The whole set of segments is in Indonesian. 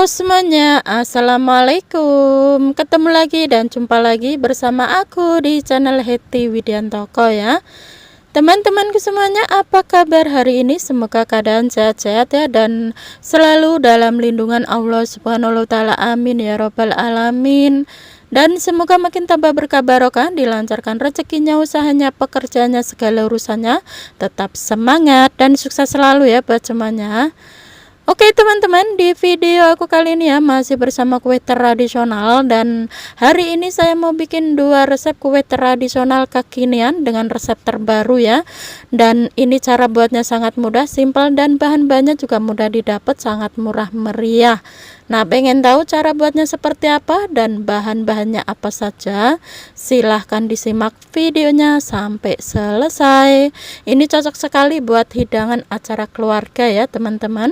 Halo semuanya, assalamualaikum. Ketemu lagi dan jumpa lagi bersama aku di channel Hetty Widiantoko ya. Teman-temanku semuanya, apa kabar hari ini? Semoga keadaan sehat-sehat ya, dan selalu dalam lindungan Allah Subhanahu wa Ta'ala. Amin ya Robbal Alamin. Dan semoga makin tambah berkah barokah, dilancarkan rezekinya, usahanya, pekerjaannya, segala urusannya. Tetap semangat dan sukses selalu ya buat semuanya. Oke teman-teman, di video aku kali ini ya masih bersama kue tradisional, dan hari ini saya mau bikin dua resep kue tradisional kekinian dengan resep terbaru ya. Dan ini cara buatnya sangat mudah, simpel, dan bahan-bahannya juga mudah didapat, sangat murah meriah. Nah, pengen tahu cara buatnya seperti apa dan bahan-bahannya apa saja? Silahkan disimak videonya sampai selesai. Ini cocok sekali buat hidangan acara keluarga ya teman-teman.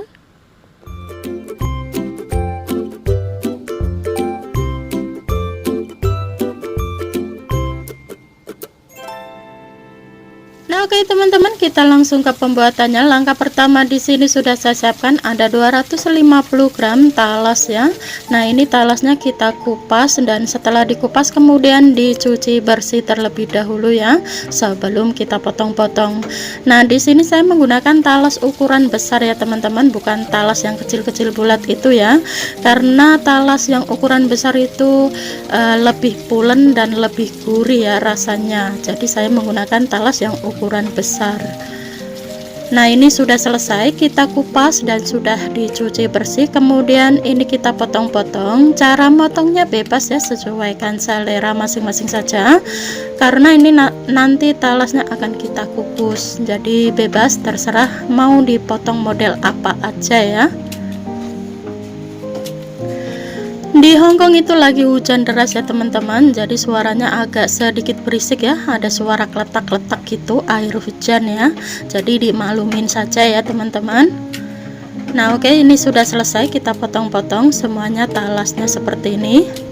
Nah, oke teman-teman, kita langsung ke pembuatannya. Langkah pertama di sini sudah saya siapkan ada 250 gram talas ya. Nah, ini talasnya kita kupas, dan setelah dikupas kemudian dicuci bersih terlebih dahulu ya, sebelum kita potong-potong. Nah, di sini saya menggunakan talas ukuran besar ya teman-teman, bukan talas yang kecil-kecil bulat itu ya. Karena talas yang ukuran besar itu lebih pulen dan lebih gurih ya rasanya. Jadi saya menggunakan talas yang ukuran besar. Nah, ini sudah selesai kita kupas dan sudah dicuci bersih. Kemudian ini kita potong-potong. Cara motongnya bebas ya, sesuaikan selera masing-masing saja, karena ini nanti talasnya akan kita kukus. Jadi bebas, terserah mau dipotong model apa aja ya. Di Hongkong itu lagi hujan deras ya teman-teman, jadi suaranya agak sedikit berisik ya, ada suara kletak-kletak gitu air hujan ya, jadi dimaklumin saja ya teman-teman. Nah, oke, ini sudah selesai kita potong-potong semuanya talasnya seperti ini.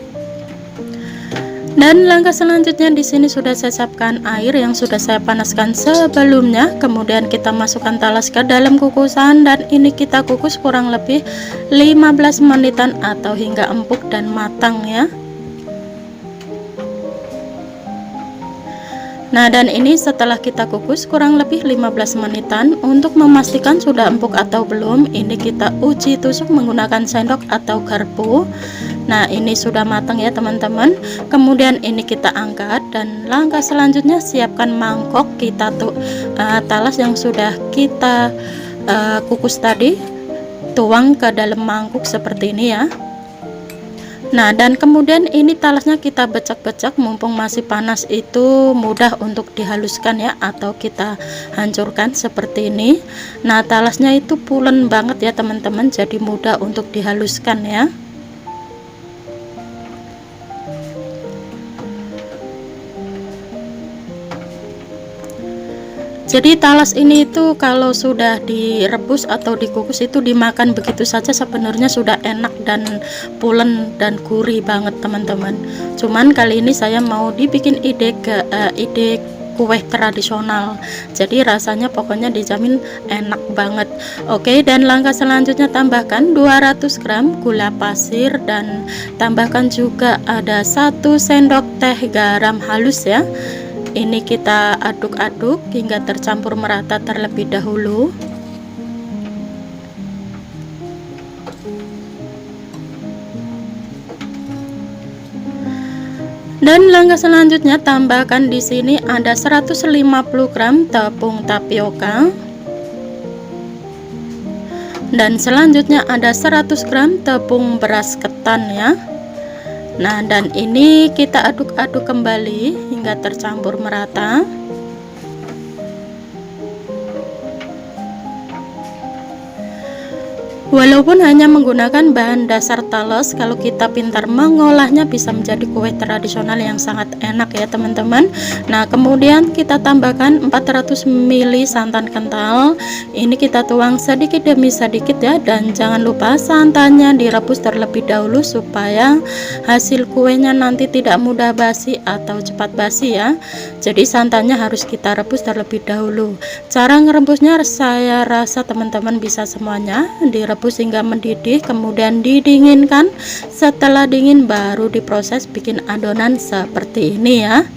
Dan langkah selanjutnya di sini sudah saya siapkan air yang sudah saya panaskan sebelumnya. Kemudian kita masukkan talas ke dalam kukusan, dan ini kita kukus kurang lebih 15 menitan atau hingga empuk dan matang ya. Nah, dan ini setelah kita kukus kurang lebih 15 menitan, untuk memastikan sudah empuk atau belum, ini kita uji tusuk menggunakan sendok atau garpu. Nah, ini sudah matang ya teman-teman. Kemudian ini kita angkat, dan langkah selanjutnya siapkan mangkok, kita talas yang sudah kita kukus tadi, tuang ke dalam mangkuk seperti ini ya. Nah, dan kemudian ini talasnya kita becek-becek, mumpung masih panas itu mudah untuk dihaluskan ya, atau kita hancurkan seperti ini. Nah, talasnya itu pulen banget ya teman-teman, jadi mudah untuk dihaluskan ya. Jadi talas ini itu kalau sudah direbus atau dikukus itu dimakan begitu saja sebenarnya sudah enak dan pulen dan gurih banget teman-teman. Cuman kali ini saya mau dibikin ide kue tradisional, jadi rasanya pokoknya dijamin enak banget. Oke, dan langkah selanjutnya tambahkan 200 gram gula pasir, dan tambahkan juga ada 1 sendok teh garam halus ya. Ini kita aduk-aduk hingga tercampur merata terlebih dahulu. Dan langkah selanjutnya tambahkan di sini ada 150 gram tepung tapioka. Dan selanjutnya ada 100 gram tepung beras ketan ya. Nah, dan ini kita aduk-aduk kembali hingga tercampur merata. Walaupun hanya menggunakan bahan dasar talas, kalau kita pintar mengolahnya bisa menjadi kue tradisional yang sangat enak ya teman-teman. Nah, kemudian kita tambahkan 400 ml santan kental. Ini kita tuang sedikit demi sedikit ya, dan jangan lupa santannya direbus terlebih dahulu supaya hasil kuenya nanti tidak mudah basi atau cepat basi ya. Jadi santannya harus kita rebus terlebih dahulu. Cara ngerebusnya saya rasa teman-teman bisa semuanya direbus direbus hingga mendidih, kemudian didinginkan. Setelah dingin baru diproses bikin adonan seperti ini ya.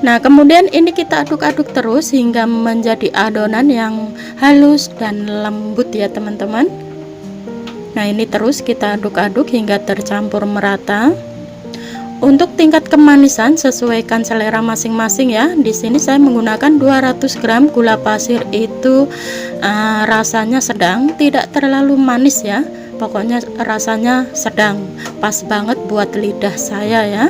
Nah, kemudian ini kita aduk-aduk terus hingga menjadi adonan yang halus dan lembut ya teman-teman. Nah, ini terus kita aduk-aduk hingga tercampur merata. Untuk tingkat kemanisan sesuaikan selera masing-masing ya. Di sini saya menggunakan 200 gram gula pasir, itu rasanya sedang, tidak terlalu manis ya. Pokoknya rasanya sedang, pas banget buat lidah saya ya.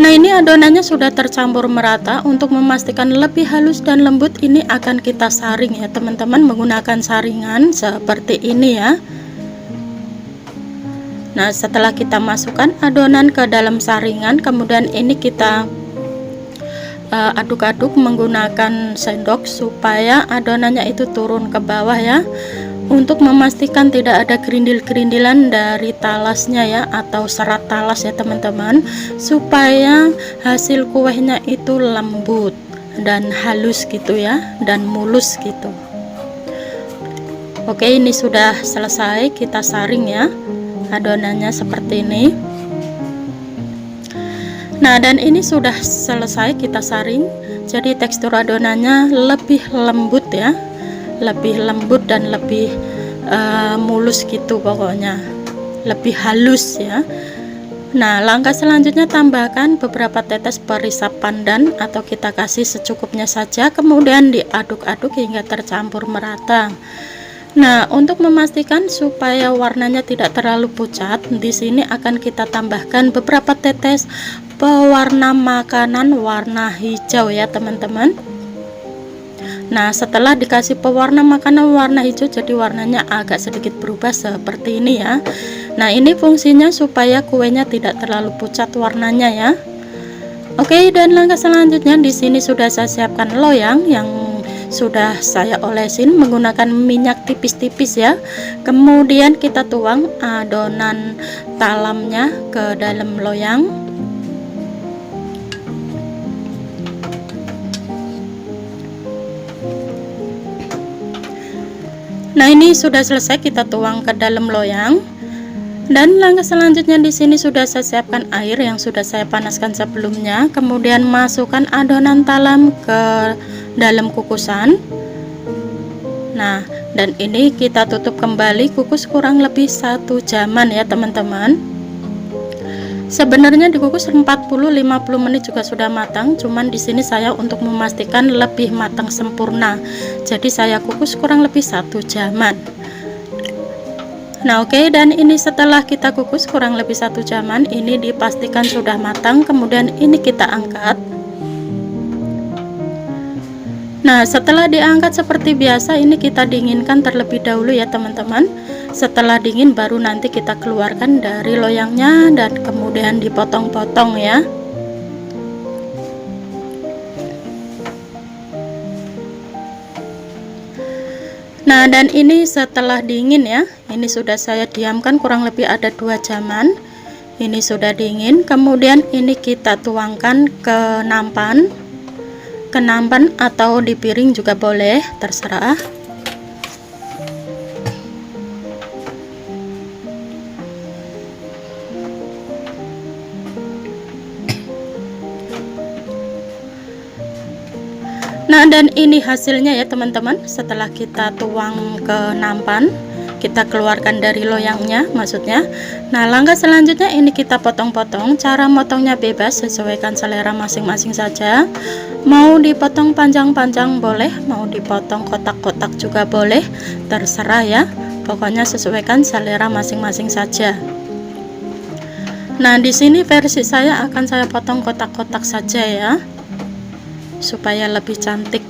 Nah, ini adonannya sudah tercampur merata. Untuk memastikan lebih halus dan lembut, ini akan kita saring ya teman-teman, menggunakan saringan seperti ini ya. Nah, setelah kita masukkan adonan ke dalam saringan, kemudian ini kita aduk-aduk menggunakan sendok supaya adonannya itu turun ke bawah ya, untuk memastikan tidak ada gerindil-gerindilan dari talasnya ya, atau serat talas ya teman-teman, supaya hasil kuenya itu lembut dan halus gitu ya, dan mulus gitu. Oke, ini sudah selesai kita saring ya adonannya seperti ini. Nah, dan ini sudah selesai kita saring, jadi tekstur adonannya lebih lembut ya, lebih lembut dan lebih mulus gitu, pokoknya lebih halus ya. Nah, langkah selanjutnya tambahkan beberapa tetes perisap pandan atau kita kasih secukupnya saja, kemudian diaduk-aduk hingga tercampur merata. Nah, untuk memastikan supaya warnanya tidak terlalu pucat, di sini akan kita tambahkan beberapa tetes pewarna makanan warna hijau ya teman-teman. Nah, setelah dikasih pewarna makanan warna hijau, jadi warnanya agak sedikit berubah seperti ini ya. Nah, ini fungsinya supaya kuenya tidak terlalu pucat warnanya ya. Oke, dan langkah selanjutnya di sini sudah saya siapkan loyang yang sudah saya olesin menggunakan minyak tipis-tipis ya. Kemudian kita tuang adonan talamnya ke dalam loyang. Nah, ini sudah selesai kita tuang ke dalam loyang. Dan langkah selanjutnya di sini sudah saya siapkan air yang sudah saya panaskan sebelumnya. Kemudian masukkan adonan talam ke dalam kukusan. Nah, dan ini kita tutup kembali, kukus kurang lebih 1 jaman ya teman-teman. Sebenarnya dikukus 40-50 menit juga sudah matang, cuman di sini saya untuk memastikan lebih matang sempurna, jadi saya kukus kurang lebih 1 jaman. Nah, oke, dan ini setelah kita kukus kurang lebih 1 jaman, ini dipastikan sudah matang. Kemudian ini kita angkat. Nah, setelah diangkat seperti biasa, ini kita dinginkan terlebih dahulu ya teman-teman. Setelah dingin baru nanti kita keluarkan dari loyangnya dan kemudian dipotong-potong ya. Nah, dan ini setelah dingin ya, ini sudah saya diamkan kurang lebih ada 2 jaman. Ini sudah dingin, kemudian ini kita tuangkan ke nampan, atau di piring juga boleh, terserah. Nah, dan ini hasilnya ya teman-teman. Setelah kita tuang ke nampan, kita keluarkan dari loyangnya maksudnya. Nah, langkah selanjutnya ini kita potong-potong. Cara motongnya bebas, sesuaikan selera masing-masing saja. Mau dipotong panjang-panjang boleh, mau dipotong kotak-kotak juga boleh, terserah ya. Pokoknya sesuaikan selera masing-masing saja. Nah, di sini versi saya akan saya potong kotak-kotak saja ya, supaya lebih cantik.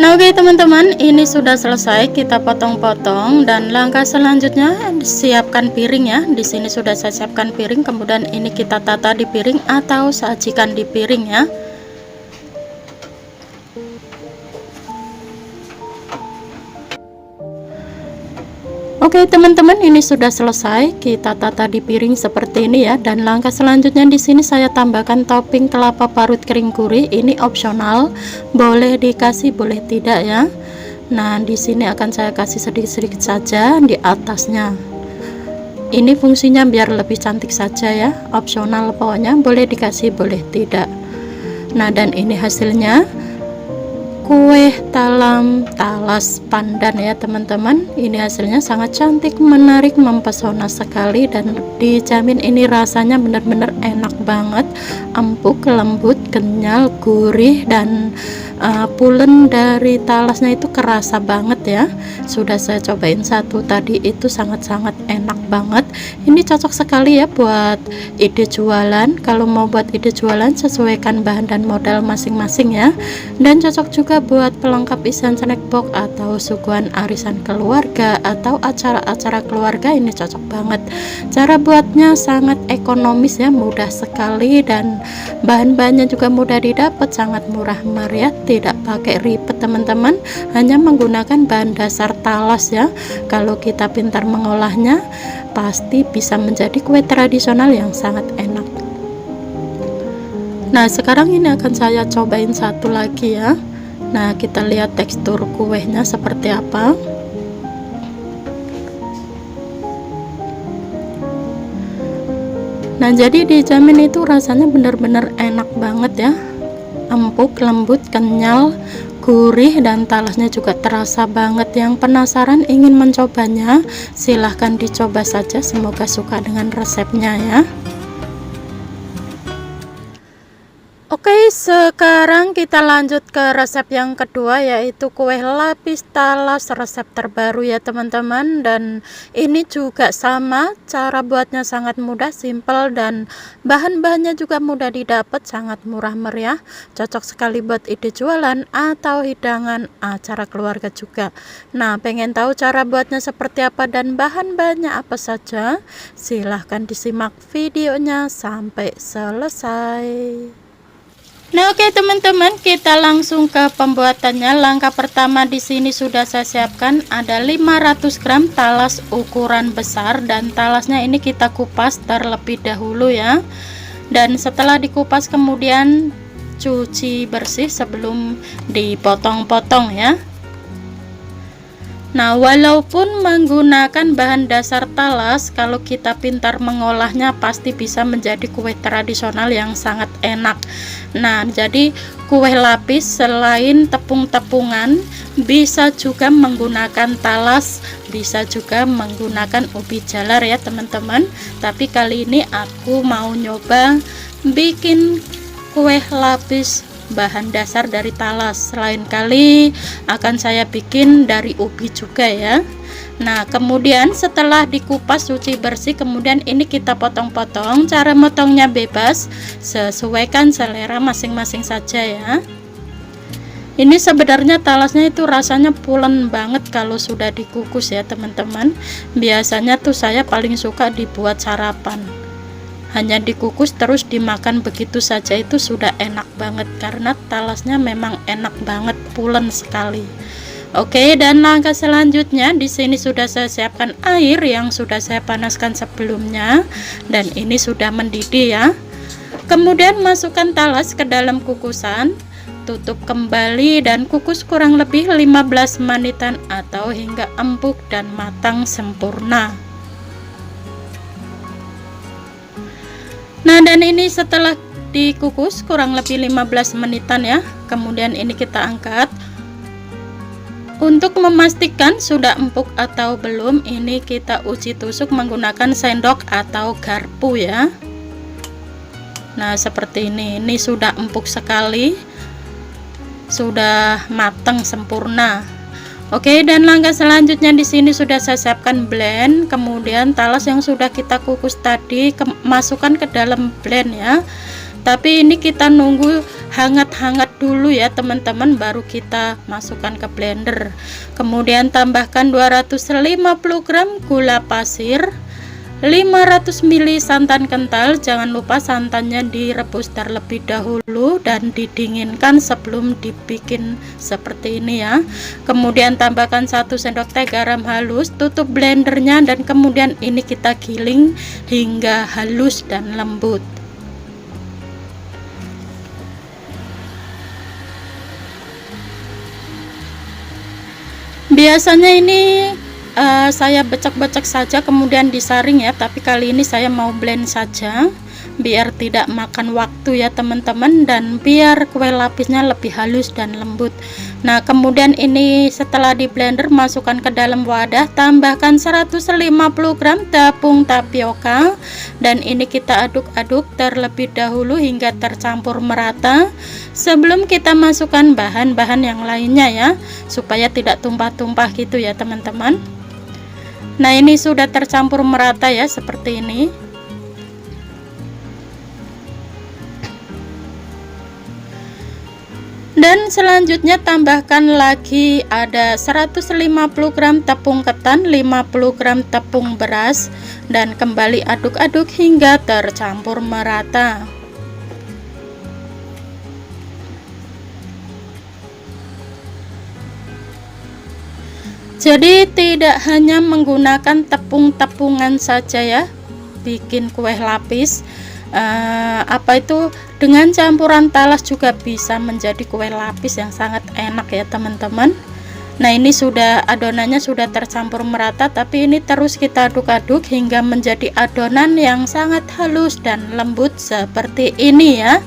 Nah, oke teman-teman, ini sudah selesai kita potong-potong, dan langkah selanjutnya siapkan piring ya. Di sini sudah saya siapkan piring, kemudian ini kita tata di piring atau sajikan di piring ya. Oke teman-teman, ini sudah selesai kita tata di piring seperti ini ya. Dan langkah selanjutnya di sini saya tambahkan topping kelapa parut kering gurih. Ini opsional, boleh dikasih boleh tidak ya. Nah, di sini akan saya kasih sedikit-sedikit saja di atasnya. Ini fungsinya biar lebih cantik saja ya, opsional pokoknya, boleh dikasih boleh tidak. Nah, dan ini hasilnya kue talam talas pandan ya teman-teman. Ini hasilnya sangat cantik, menarik, mempesona sekali, dan dijamin ini rasanya benar-benar enak banget, empuk, lembut, kenyal, gurih, dan pulen dari talasnya itu kerasa banget ya. Sudah saya cobain satu tadi, itu sangat-sangat enak banget. Ini cocok sekali ya buat ide jualan. Kalau mau buat ide jualan, sesuaikan bahan dan modal masing-masing ya. Dan cocok juga buat pelengkap isian snack box atau suguhan arisan keluarga atau acara-acara keluarga. Ini cocok banget. Cara buatnya sangat ekonomis ya, mudah sekali, dan bahan-bahannya juga mudah didapat, sangat murah meriah, tidak pakai ribet teman-teman, hanya menggunakan bahan dasar talas ya. Kalau kita pintar mengolahnya, pasti bisa menjadi kue tradisional yang sangat enak. Nah, sekarang ini akan saya cobain satu lagi ya. Nah, kita lihat tekstur kuenya seperti apa. Nah, jadi dijamin itu rasanya benar-benar enak banget ya, empuk, lembut, kenyal, gurih, dan talasnya juga terasa banget. Yang penasaran ingin mencobanya, silahkan dicoba saja, semoga suka dengan resepnya ya. Oke, sekarang kita lanjut ke resep yang kedua, yaitu kue lapis talas, resep terbaru ya teman-teman. Dan ini juga sama, cara buatnya sangat mudah, simple, dan bahan-bahannya juga mudah didapat, sangat murah meriah, cocok sekali buat ide jualan atau hidangan acara keluarga juga. Nah, pengen tahu cara buatnya seperti apa dan bahan-bahannya apa saja? Silahkan disimak videonya sampai selesai. Nah, oke teman-teman, kita langsung ke pembuatannya. Langkah pertama di sini sudah saya siapkan ada 500 gram talas ukuran besar, dan talasnya ini kita kupas terlebih dahulu ya. Dan setelah dikupas kemudian cuci bersih sebelum dipotong-potong ya. Nah, walaupun menggunakan bahan dasar talas, kalau kita pintar mengolahnya pasti bisa menjadi kue tradisional yang sangat enak. Nah, jadi kue lapis selain tepung-tepungan bisa juga menggunakan talas, bisa juga menggunakan ubi jalar ya teman-teman. Tapi kali ini aku mau nyoba bikin kue lapis bahan dasar dari talas, lain kali akan saya bikin dari ubi juga ya. Nah, kemudian setelah dikupas cuci bersih, kemudian ini kita potong-potong. Cara motongnya bebas, sesuaikan selera masing-masing saja ya. Ini sebenarnya talasnya itu rasanya pulen banget kalau sudah dikukus ya teman-teman. Biasanya tuh saya paling suka dibuat sarapan, hanya dikukus terus dimakan begitu saja, itu sudah enak banget karena talasnya memang enak banget, pulen sekali. Oke, dan langkah selanjutnya di sini sudah saya siapkan air yang sudah saya panaskan sebelumnya, dan ini sudah mendidih ya. Kemudian masukkan talas ke dalam kukusan, tutup kembali dan kukus kurang lebih 15 menitan atau hingga empuk dan matang sempurna. Nah, dan ini setelah dikukus kurang lebih 15 menitan ya. Kemudian ini kita angkat. Untuk memastikan sudah empuk atau belum, ini kita uji tusuk menggunakan sendok atau garpu ya. Nah, seperti ini sudah empuk sekali, sudah matang sempurna. Oke, dan langkah selanjutnya di sini sudah saya siapkan blend. Kemudian talas yang sudah kita kukus tadi masukkan ke dalam blend ya. Tapi ini kita nunggu hangat-hangat dulu ya teman-teman, baru kita masukkan ke blender. Kemudian tambahkan 250 gram gula pasir, 500 ml santan kental. Jangan lupa santannya direbus terlebih dahulu dan didinginkan sebelum dibikin seperti ini ya. Kemudian tambahkan 1 sendok teh garam halus, tutup blendernya, dan kemudian ini kita giling hingga halus dan lembut. Biasanya ini saya becek-becek saja kemudian disaring ya, tapi kali ini saya mau blend saja biar tidak makan waktu ya teman-teman, dan biar kue lapisnya lebih halus dan lembut. Nah kemudian ini setelah di blender, masukkan ke dalam wadah, tambahkan 150 gram tepung tapioka, dan ini kita aduk-aduk terlebih dahulu hingga tercampur merata sebelum kita masukkan bahan-bahan yang lainnya ya, supaya tidak tumpah-tumpah gitu ya teman-teman. Nah ini sudah tercampur merata ya, seperti ini. Dan selanjutnya tambahkan lagi ada 150 gram tepung ketan, 50 gram tepung beras, dan kembali aduk-aduk hingga tercampur merata. Jadi tidak hanya menggunakan tepung-tepungan saja ya bikin kue lapis, dengan campuran talas juga bisa menjadi kue lapis yang sangat enak ya teman-teman. Nah ini sudah adonannya sudah tercampur merata, tapi ini terus kita aduk-aduk hingga menjadi adonan yang sangat halus dan lembut seperti ini ya.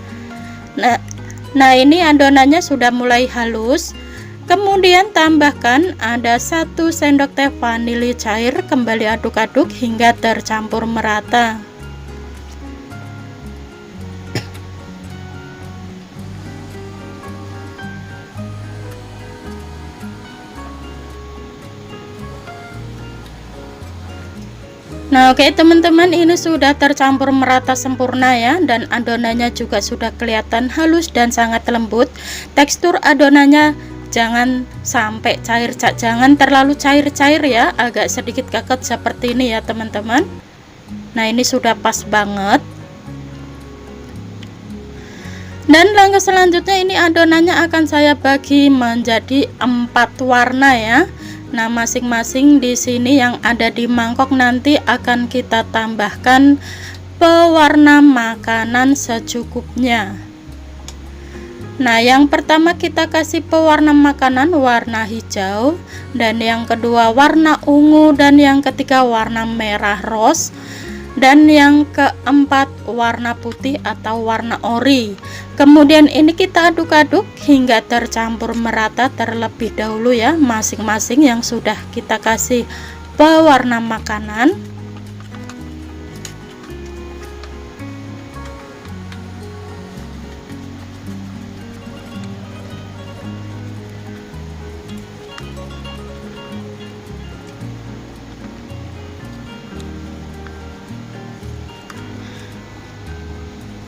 Nah ini adonannya sudah mulai halus. Kemudian tambahkan ada 1 sendok teh vanili cair, kembali aduk-aduk hingga tercampur merata. Nah oke teman-teman, ini sudah tercampur merata sempurna ya, dan adonannya juga sudah kelihatan halus dan sangat lembut. Tekstur adonannya jangan sampai cair, jangan terlalu cair-cair ya, agak sedikit kaget seperti ini ya teman-teman. Nah ini sudah pas banget. Dan langkah selanjutnya ini adonannya akan saya bagi menjadi 4 warna ya. Nah masing-masing di sini yang ada di mangkok nanti akan kita tambahkan pewarna makanan secukupnya. Nah yang pertama kita kasih pewarna makanan warna hijau, dan yang kedua warna ungu, dan yang ketiga warna merah rose, dan yang keempat warna putih atau warna ori. Kemudian ini kita aduk-aduk hingga tercampur merata terlebih dahulu ya, masing-masing yang sudah kita kasih pewarna makanan.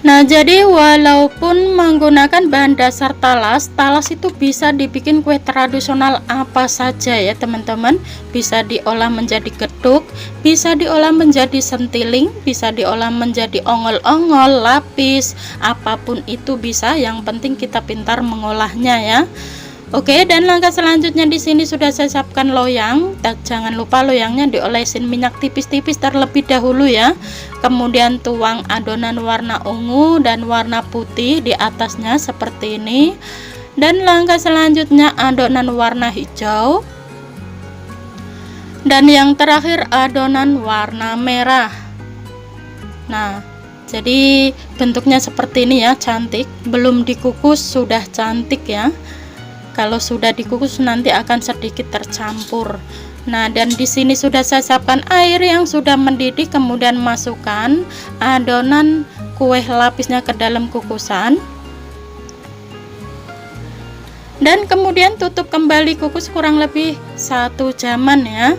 Nah jadi walaupun menggunakan bahan dasar talas, itu bisa dibikin kue tradisional apa saja ya teman-teman. Bisa diolah menjadi geduk, bisa diolah menjadi sentiling, bisa diolah menjadi ongol-ongol, lapis, apapun itu bisa, yang penting kita pintar mengolahnya ya. Oke, dan langkah selanjutnya di sini sudah saya siapkan loyang. Jangan lupa loyangnya diolesin minyak tipis-tipis terlebih dahulu ya. Kemudian tuang adonan warna ungu dan warna putih di atasnya seperti ini. Dan langkah selanjutnya adonan warna hijau. Dan yang terakhir adonan warna merah. Nah, jadi bentuknya seperti ini ya, cantik. Belum dikukus sudah cantik ya. Kalau sudah dikukus nanti akan sedikit tercampur. Nah, dan di sini sudah saya siapkan air yang sudah mendidih, kemudian masukkan adonan kue lapisnya ke dalam kukusan. Dan kemudian tutup kembali, kukus kurang lebih 1 jaman ya.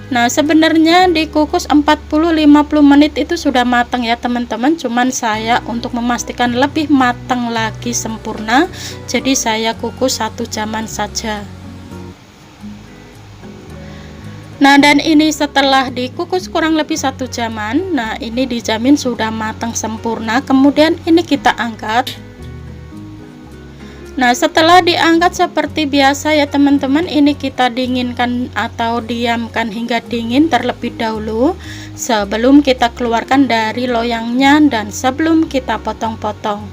Nah, sebenarnya dikukus 40-50 menit itu sudah matang ya teman-teman, cuman saya untuk memastikan lebih matang lagi sempurna, jadi saya kukus 1 jaman saja. Nah, dan ini setelah dikukus kurang lebih 1 jaman, nah ini dijamin sudah matang sempurna. Kemudian ini kita angkat. Nah, setelah diangkat seperti biasa ya teman-teman, ini kita dinginkan atau diamkan hingga dingin terlebih dahulu sebelum kita keluarkan dari loyangnya dan sebelum kita potong-potong.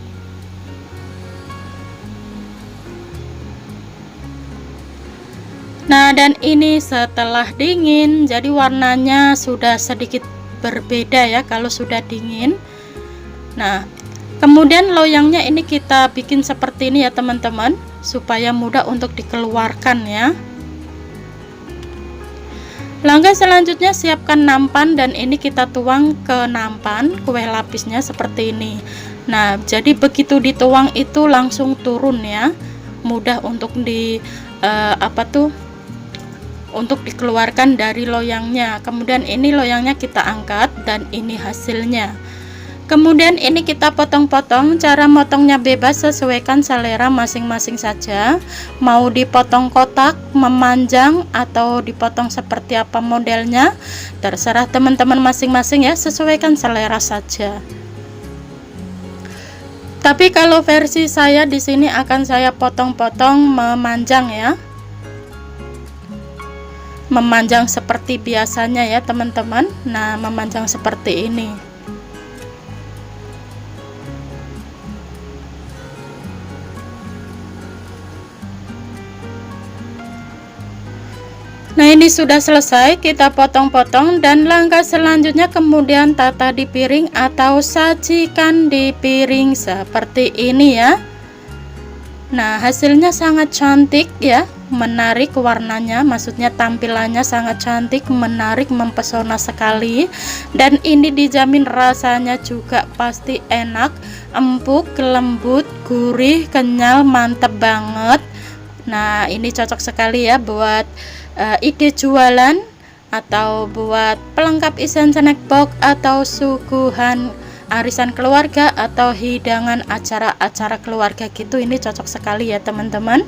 Nah, dan ini setelah dingin, jadi warnanya sudah sedikit berbeda ya kalau sudah dingin. Nah, kemudian loyangnya ini kita bikin seperti ini ya teman-teman, supaya mudah untuk dikeluarkan ya. Langkah selanjutnya siapkan nampan, dan ini kita tuang ke nampan kue lapisnya seperti ini. Nah, jadi begitu dituang itu langsung turun ya, mudah untuk untuk dikeluarkan dari loyangnya. Kemudian ini loyangnya kita angkat dan ini hasilnya. Kemudian ini kita potong-potong. Cara motongnya bebas, sesuaikan selera masing-masing saja. Mau dipotong kotak, memanjang, atau dipotong seperti apa modelnya, terserah teman-teman masing-masing ya, sesuaikan selera saja. Tapi kalau versi saya di sini akan saya potong-potong memanjang ya. Memanjang seperti biasanya ya teman-teman. Nah, memanjang seperti ini. Nah, ini sudah selesai kita potong-potong, dan langkah selanjutnya kemudian tata di piring atau sajikan di piring seperti ini ya. Nah, hasilnya sangat cantik ya, menarik warnanya, maksudnya tampilannya sangat cantik, menarik, mempesona sekali. Dan ini dijamin rasanya juga pasti enak, empuk, lembut, gurih, kenyal, mantep banget. Nah, ini cocok sekali ya buat ide jualan atau buat pelengkap isian snack box atau suguhan arisan keluarga atau hidangan acara-acara keluarga gitu. Ini cocok sekali ya teman-teman,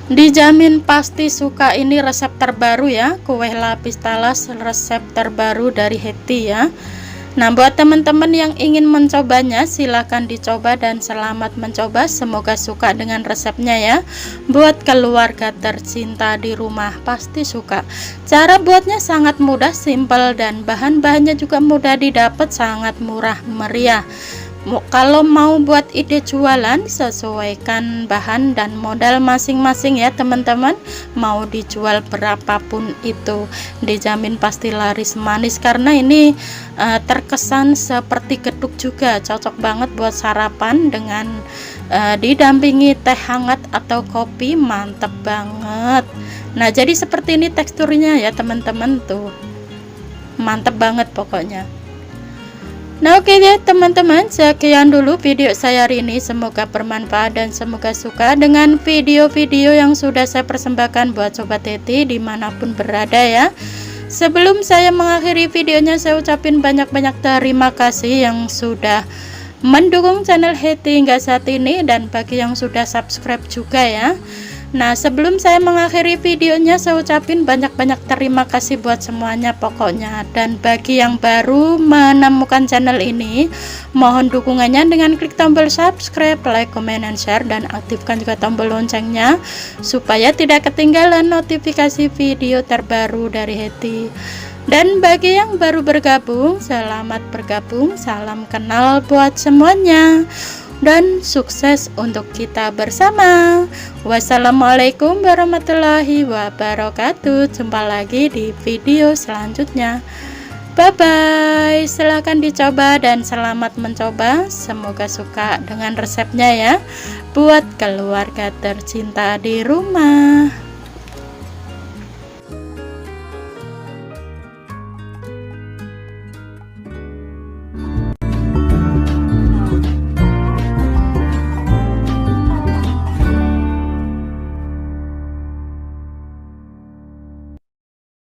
dijamin pasti suka. Ini resep terbaru ya, kue lapis talas resep terbaru dari Hetty ya. Nah, buat teman-teman yang ingin mencobanya silahkan dicoba dan selamat mencoba, semoga suka dengan resepnya ya. Buat keluarga tercinta di rumah pasti suka. Cara buatnya sangat mudah, simpel, dan bahan-bahannya juga mudah didapat, sangat murah meriah. Kalau mau buat ide jualan, sesuaikan bahan dan modal masing-masing ya teman-teman. Mau dijual berapapun itu dijamin pasti laris manis, karena ini terkesan seperti geduk juga, cocok banget buat sarapan dengan didampingi teh hangat atau kopi, mantep banget. Nah, jadi seperti ini teksturnya ya teman-teman, tuh mantep banget pokoknya. Nah, oke ya teman-teman, sekian dulu video saya hari ini, semoga bermanfaat dan semoga suka dengan video-video yang sudah saya persembahkan buat Sobat Hetty dimanapun berada ya. Sebelum saya mengakhiri videonya, saya ucapin banyak-banyak terima kasih yang sudah mendukung channel Hetty hingga saat ini, dan bagi yang sudah subscribe juga ya. Nah, sebelum saya mengakhiri videonya, saya ucapin banyak-banyak terima kasih buat semuanya pokoknya. Dan bagi yang baru menemukan channel ini, mohon dukungannya dengan klik tombol subscribe, like, comment, dan share, dan aktifkan juga tombol loncengnya supaya tidak ketinggalan notifikasi video terbaru dari Hetty. Dan bagi yang baru bergabung, selamat bergabung, salam kenal buat semuanya, dan sukses untuk kita bersama. Wassalamualaikum warahmatullahi wabarakatuh. Jumpa lagi di video selanjutnya. Bye bye. Silahkan dicoba dan selamat mencoba, semoga suka dengan resepnya ya, buat keluarga tercinta di rumah.